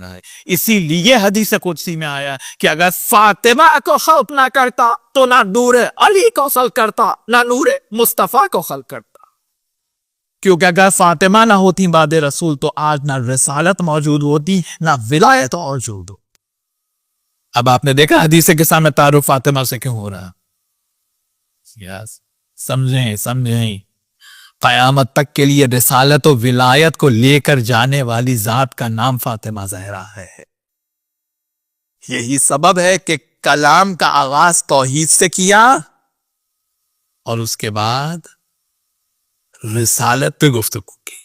رہا ہے. اسی لیے حدیث قدسی میں آیا کہ اگر فاطمہ کو خلق نہ کرتا تو نہ نور علی کو خلق کرتا نہ نور مصطفیٰ کو خلق کرتا. کیونکہ اگر فاطمہ نہ ہوتی بعد رسول تو آج نہ رسالت موجود ہوتی نہ ولایت موجود ہو. اب آپ نے دیکھا حدیث کے سامنے تعارف فاطمہ سے کیوں ہو رہا. یس سمجھیں قیامت تک کے لیے رسالت و ولایت کو لے کر جانے والی ذات کا نام فاطمہ زہرا ہے. یہی سبب ہے کہ کلام کا آغاز توحید سے کیا اور اس کے بعد رسالت پہ گفتگو کی.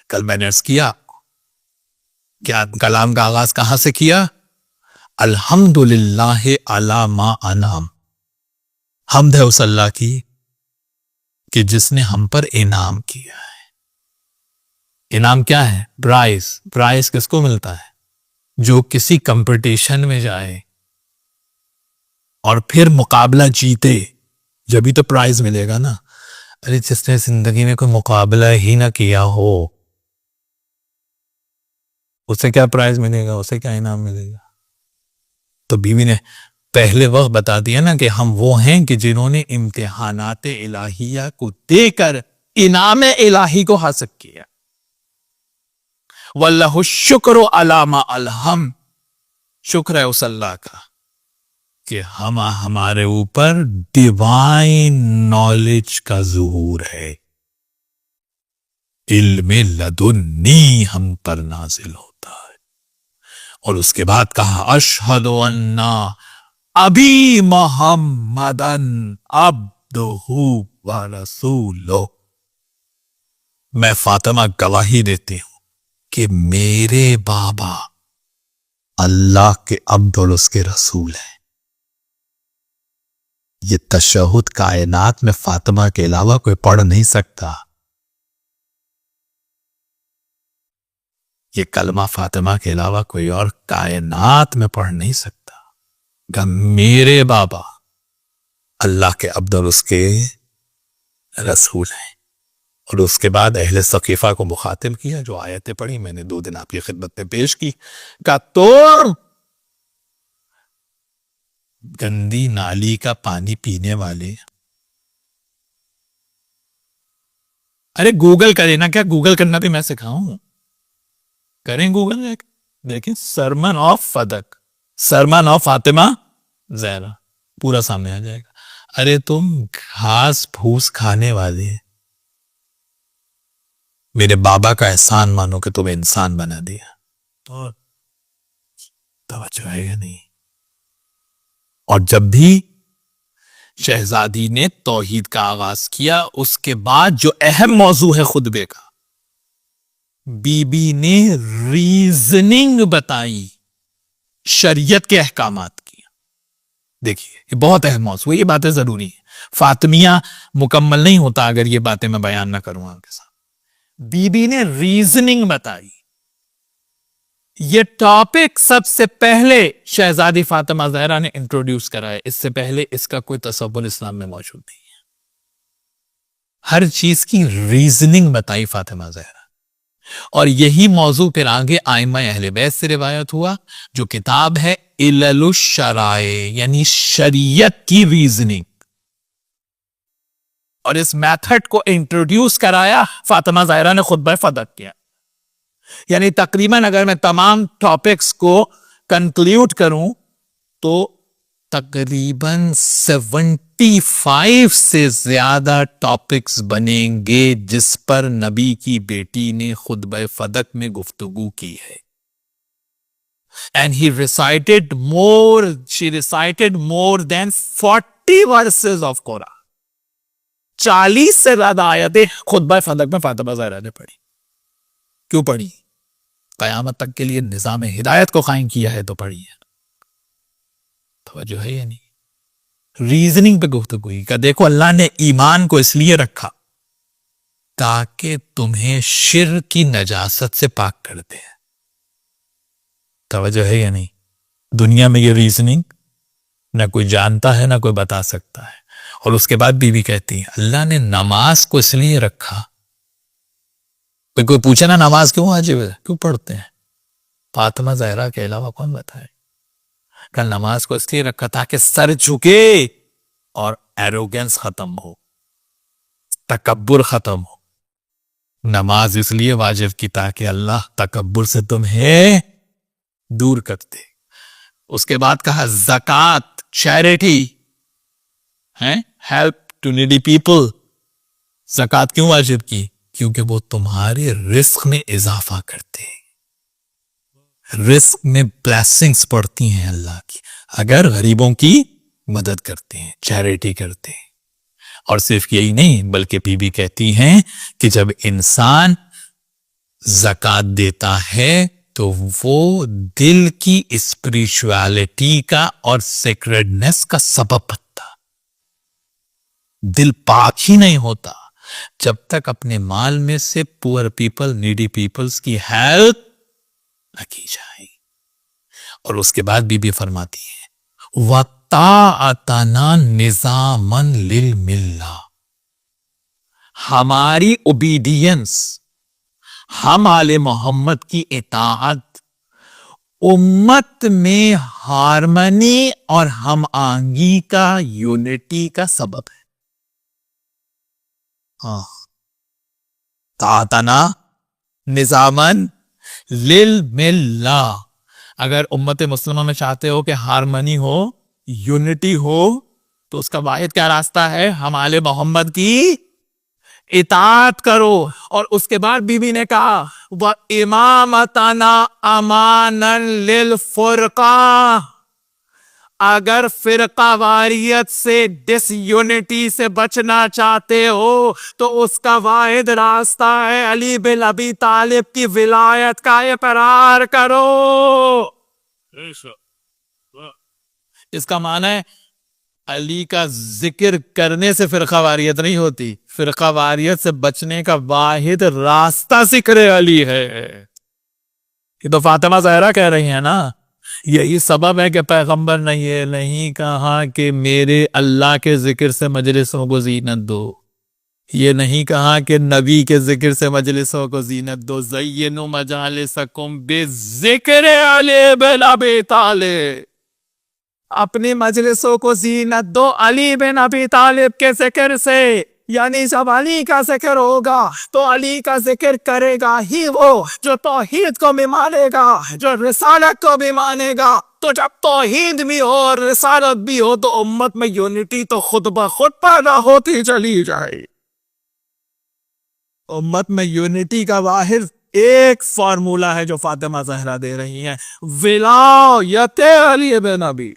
کل میں نے عرض کیا کیا کلام کا آغاز کہاں سے کیا؟ الحمدللہ علی ما انعم. حمد ہے اس اللہ کی کہ جس نے ہم پر انعام کیا ہے. انعام کیا ہے؟ پرائز کس کو ملتا ہے؟ جو کسی کمپٹیشن میں جائے اور پھر مقابلہ جیتے جبھی تو پرائز ملے گا نا. ارے جس نے زندگی میں کوئی مقابلہ ہی نہ کیا ہو اسے کیا پرائز ملے گا، اسے کیا انعام ملے گا؟ تو بیوی نے پہلے وقت بتا دیا نا کہ ہم وہ ہیں کہ جنہوں نے امتحانات الہیہ کو دے کر انعام الہی کو حاصل کیا. واللہ الشکر علی ما الہم. شکر ہے اس اللہ کا کہ ہمارے اوپر ڈیوائن نالج کا ظہور ہے. علم لدنی ہم پر نازل ہوتا ہے. اور اس کے بعد کہا اشہد ان ابی محمدن عبدہ و رسولہ. میں فاطمہ گواہی دیتی ہوں کہ میرے بابا اللہ کے عبد اور اس کے رسول ہیں. یہ تشہد کائنات میں فاطمہ کے علاوہ کوئی پڑھ نہیں سکتا. یہ کلمہ فاطمہ کے علاوہ کوئی اور کائنات میں پڑھ نہیں سکتا. کہ میرے بابا اللہ کے عبد اور اس کے رسول ہیں. اور اس کے بعد اہل ثقیفہ کو مخاطب کیا. جو آیتیں پڑھی میں نے 2 دن آپ کی خدمت میں پیش کی. کہ تو گندی نالی کا پانی پینے والے، ارے گوگل کرے نا، کیا گوگل کرنا بھی میں سکھاؤں؟ کریں گوگل دیکھیں sermon of Fadak, sermon of Fatima Zahra, پورا سامنے آ جائے گا. ارے تم گھاس پھوس کھانے والے، میرے بابا کا احسان مانو کہ تمہیں انسان بنا دیا. اور توجہ ہے یا نہیں؟ اور جب بھی شہزادی نے توحید کا آغاز کیا اس کے بعد جو اہم موضوع ہے خطبے کا، بی بی نے ریزننگ بتائی شریعت کے احکامات کی. دیکھیے یہ بہت اہم موضوع ہے، یہ باتیں ضروری ہیں. فاطمیہ مکمل نہیں ہوتا اگر یہ باتیں میں بیان نہ کروں آپ کے ساتھ. بی بی نے ریزننگ بتائی. یہ ٹاپک سب سے پہلے شہزادی فاطمہ زہرا نے انٹروڈیوس کرا ہے. اس سے پہلے اس کا کوئی تصور اسلام میں موجود نہیں ہے. ہر چیز کی ریزننگ بتائی فاطمہ زہرا. اور یہی موضوع پھر آگے ائمہ اہل بیت سے روایت ہوا، جو کتاب ہے علل الشرائع، یعنی شریعت کی ریزننگ. اور اس میتھڈ کو انٹروڈیوس کرایا فاطمہ زہرا نے خطبہ فدق کیا. یعنی تقریباً اگر میں تمام ٹاپکس کو کنکلیوڈ کروں تو تقریباً 75 سے زیادہ ٹاپکس بنیں گے جس پر نبی کی بیٹی نے خطبہ فدق میں گفتگو کی ہے. And she recited more than 40 verses of Quran. 40 سے زیادہ آیتیں خطبہ فدق میں فاطمہ زہرا نے پڑھی. کیوں پڑھی؟ قیامت تک کے لیے نظام ہدایت کو قائم کیا ہے تو پڑھی ہے. توجہ ہے یا نہیں؟ ریزننگ پہ گفتگو ہوئی کہ دیکھو اللہ نے ایمان کو اس لیے رکھا تاکہ تمہیں شرک کی نجاست سے پاک کر دے. توجہ ہے یا نہیں؟ دنیا میں یہ ریزننگ نہ کوئی جانتا ہے نہ کوئی بتا سکتا ہے. اور اس کے بعد بیوی کہتی ہے اللہ نے نماز کو اس لیے رکھا. کوئی پوچھے نا نماز کیوں واجب ہے، کیوں پڑھتے ہیں؟ فاطمہ زہرا کے علاوہ کون بتائے؟ کل نماز کو اس لیے رکھا تاکہ سر جھکے اور ایروگنس ختم ہو، تکبر ختم ہو. نماز اس لیے واجب کی تاکہ اللہ تکبر سے تمہیں دور کر دے. اس کے بعد کہا زکات، charity, help to needy people. زکات کیوں واجب کی؟ کیونکہ وہ تمہارے رزق میں اضافہ کرتے ہیں، رزق میں بلیسنگز پڑتی ہیں اللہ کی اگر غریبوں کی مدد کرتے ہیں، چیریٹی کرتے ہیں. اور صرف یہی نہیں بلکہ بھی کہتی ہیں کہ جب انسان زکات دیتا ہے تو وہ دل کی اسپریچوالٹی کا اور سیکریڈنس کا سبب بنتا. دل پاک ہی نہیں ہوتا جب تک اپنے مال میں سے پور پیپل، نیڈی پیپلز کی ہیلپ نہ کی جائے. اور اس کے بعد بی فرماتی ہے وَطَاعَتَنَا نِظَامًا لِلْمِلَّةِ، ہماری اوبیڈینس، ہم آل محمد کی اطاعت امت میں ہارمنی اور ہم آہنگی کا، یونٹی کا سبب ہے. طاعتنا نظامن للملہ. اگر امت مسلمہ میں چاہتے ہو کہ ہارمنی ہو، یونٹی ہو، تو اس کا واحد کیا راستہ ہے؟ ہم آل محمد کی اطاعت کرو. اور اس کے بعد بی نے کہا وَإِمَامَتَنَا أَمَانًا لِلْفُرْقَةِ، اگر فرقہ واریت سے، ڈس یونٹی سے بچنا چاہتے ہو تو اس کا واحد راستہ ہے علی بن ابی طالب کی ولایت کا اقرار کرو. اس کا معنی ہے علی کا ذکر کرنے سے فرقہ واریت نہیں ہوتی، فرقہ واریت سے بچنے کا واحد راستہ ذکر علی ہے. یہ تو فاطمہ زہرا کہہ رہی ہیں نا. یہی سبب ہے کہ پیغمبر نے یہ نہیں کہا کہ میرے اللہ کے ذکر سے مجلسوں کو زینت دو، یہ نہیں کہا کہ نبی کے ذکر سے مجلسوں کو زینت دو. زینوا مجالسکم بذکر علی بن ابی طالب، اپنی مجلسوں کو زینت دو علی بن ابی طالب کے ذکر سے. یعنی جب علی کا ذکر ہوگا تو علی کا ذکر کرے گا ہی وہ جو توحید کو بھی مانے گا، جو رسالت کو بھی مانے گا. تو جب توحید بھی ہو اور رسالت بھی ہو تو امت میں یونٹی تو خود بخود پیدا ہوتی چلی جائے. امت میں یونٹی کا واحد ایک فارمولا ہے جو فاطمہ زہرا دے رہی ہیں، ولایت علی بن ابی